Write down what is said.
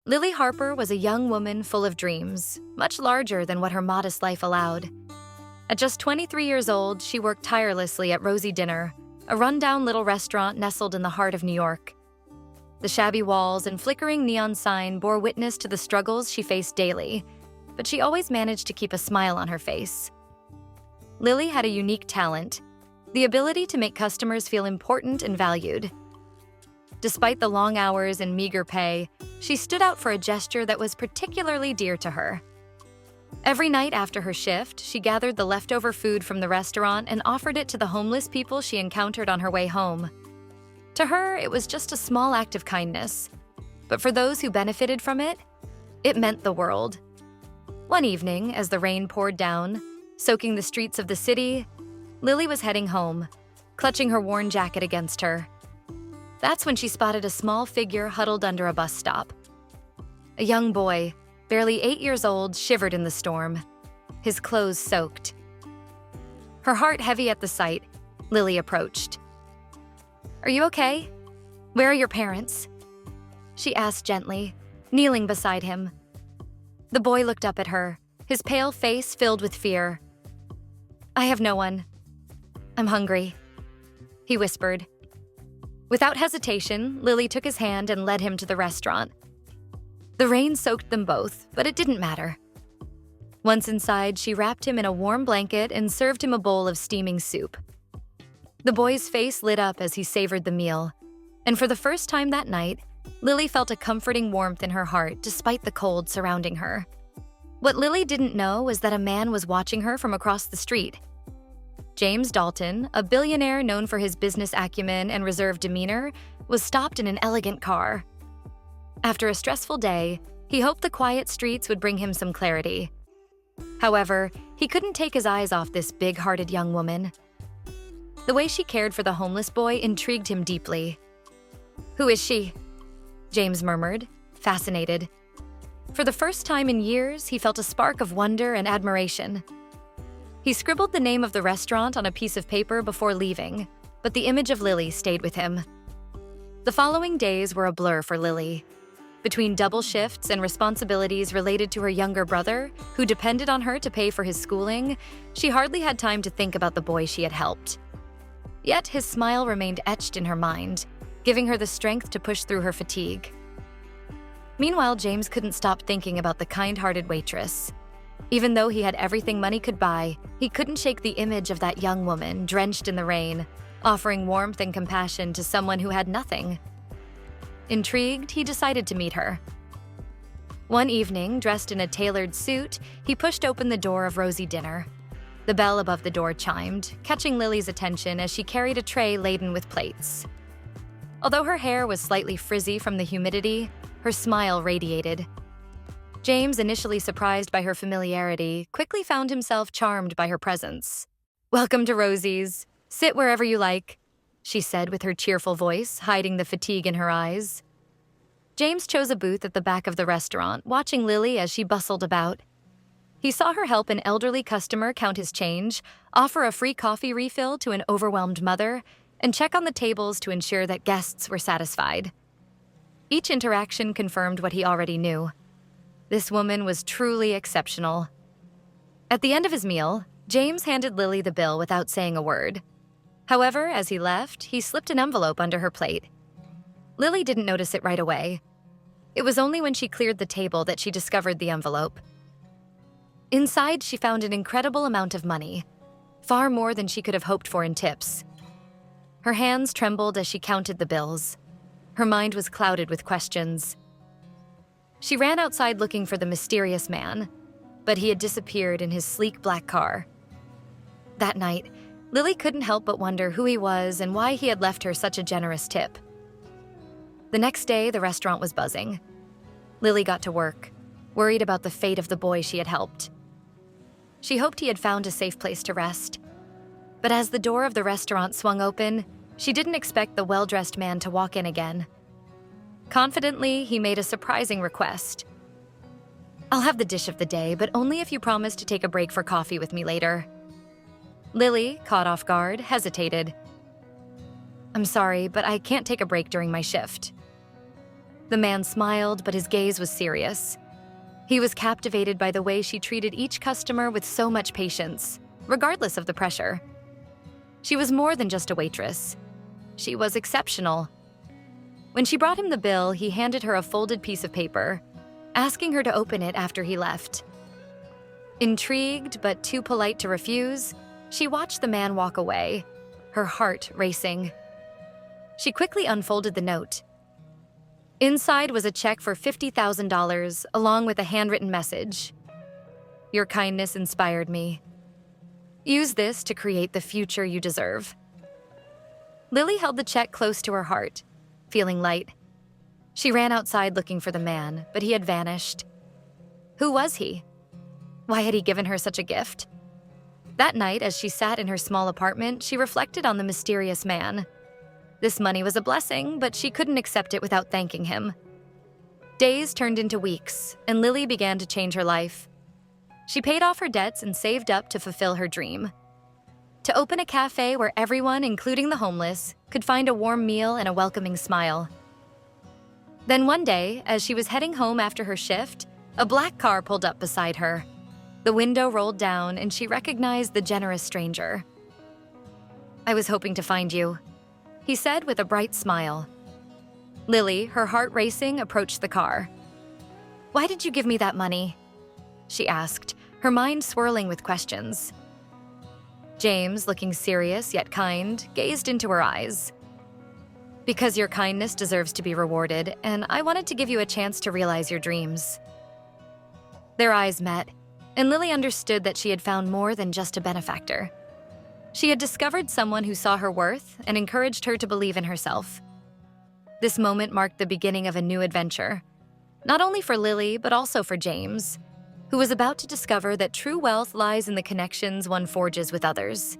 Lily Harper was a young woman full of dreams, much larger than what her modest life allowed. At just 23 years old, she worked tirelessly at Rosie Dinner, a rundown little restaurant nestled in the heart of New York. The shabby walls and flickering neon sign bore witness to the struggles she faced daily, but she always managed to keep a smile on her face. Lily had a unique talent, the ability to make customers feel important and valued. Despite the long hours and meager pay, she stood out for a gesture that was particularly dear to her. Every night after her shift, she gathered the leftover food from the restaurant and offered it to the homeless people she encountered on her way home. To her, it was just a small act of kindness, but for those who benefited from it, it meant the world. One evening, as the rain poured down, soaking the streets of the city, Lily was heading home, clutching her worn jacket against her. That's when she spotted a small figure huddled under a bus stop. A young boy, barely 8 years old, shivered in the storm, his clothes soaked. Her heart heavy at the sight, Lily approached. "Are you okay? Where are your parents?" she asked gently, kneeling beside him. The boy looked up at her, his pale face filled with fear. "I have no one. I'm hungry," he whispered. Without hesitation, Lily took his hand and led him to the restaurant. The rain soaked them both, but it didn't matter. Once inside, she wrapped him in a warm blanket and served him a bowl of steaming soup. The boy's face lit up as he savored the meal, and for the first time that night, Lily felt a comforting warmth in her heart despite the cold surrounding her. What Lily didn't know was that a man was watching her from across the street. James Dalton, a billionaire known for his business acumen and reserved demeanor, was stopped in an elegant car. After a stressful day, he hoped the quiet streets would bring him some clarity. However, he couldn't take his eyes off this big-hearted young woman. The way she cared for the homeless boy intrigued him deeply. "Who is she?" James murmured, fascinated. For the first time in years, he felt a spark of wonder and admiration. He scribbled the name of the restaurant on a piece of paper before leaving, but the image of Lily stayed with him. The following days were a blur for Lily. Between double shifts and responsibilities related to her younger brother, who depended on her to pay for his schooling, she hardly had time to think about the boy she had helped. Yet his smile remained etched in her mind, giving her the strength to push through her fatigue. Meanwhile, James couldn't stop thinking about the kind-hearted waitress. Even though he had everything money could buy, he couldn't shake the image of that young woman, drenched in the rain, offering warmth and compassion to someone who had nothing. Intrigued, he decided to meet her. One evening, dressed in a tailored suit, he pushed open the door of Rosie Dinner. The bell above the door chimed, catching Lily's attention as she carried a tray laden with plates. Although her hair was slightly frizzy from the humidity, her smile radiated. James, initially surprised by her familiarity, quickly found himself charmed by her presence. "Welcome to Rosie's. Sit wherever you like," she said with her cheerful voice, hiding the fatigue in her eyes. James chose a booth at the back of the restaurant, watching Lily as she bustled about. He saw her help an elderly customer count his change, offer a free coffee refill to an overwhelmed mother, and check on the tables to ensure that guests were satisfied. Each interaction confirmed what he already knew. This woman was truly exceptional. At the end of his meal, James handed Lily the bill without saying a word. However, as he left, he slipped an envelope under her plate. Lily didn't notice it right away. It was only when she cleared the table that she discovered the envelope. Inside, she found an incredible amount of money, far more than she could have hoped for in tips. Her hands trembled as she counted the bills. Her mind was clouded with questions. She ran outside looking for the mysterious man, but he had disappeared in his sleek black car. That night, Lily couldn't help but wonder who he was and why he had left her such a generous tip. The next day, the restaurant was buzzing. Lily got to work, worried about the fate of the boy she had helped. She hoped he had found a safe place to rest. But as the door of the restaurant swung open, she didn't expect the well-dressed man to walk in again. Confidently, he made a surprising request. "I'll have the dish of the day, but only if you promise to take a break for coffee with me later." Lily, caught off guard, hesitated. "I'm sorry, but I can't take a break during my shift." The man smiled, but his gaze was serious. He was captivated by the way she treated each customer with so much patience, regardless of the pressure. She was more than just a waitress. She was exceptional. When she brought him the bill, he handed her a folded piece of paper, asking her to open it after he left. Intrigued but too polite to refuse, she watched the man walk away, her heart racing. She quickly unfolded the note. Inside was a check for $50,000, along with a handwritten message. "Your kindness inspired me. Use this to create the future you deserve." Lily held the check close to her heart, feeling light. She ran outside looking for the man, but he had vanished. Who was he? Why had he given her such a gift? That night, as she sat in her small apartment, she reflected on the mysterious man. This money was a blessing, but she couldn't accept it without thanking him. Days turned into weeks, and Lily began to change her life. She paid off her debts and saved up to fulfill her dream. To open a cafe where everyone, including the homeless, could find a warm meal and a welcoming smile. Then one day, as she was heading home after her shift, a black car pulled up beside her. The window rolled down, and she recognized the generous stranger. "I was hoping to find you," he said with a bright smile. Lily, her heart racing, approached the car. "Why did you give me that money?" she asked, her mind swirling with questions. James, looking serious yet kind, gazed into her eyes. "Because your kindness deserves to be rewarded, and I wanted to give you a chance to realize your dreams." Their eyes met, and Lily understood that she had found more than just a benefactor. She had discovered someone who saw her worth and encouraged her to believe in herself. This moment marked the beginning of a new adventure, not only for Lily, but also for James, who was about to discover that true wealth lies in the connections one forges with others.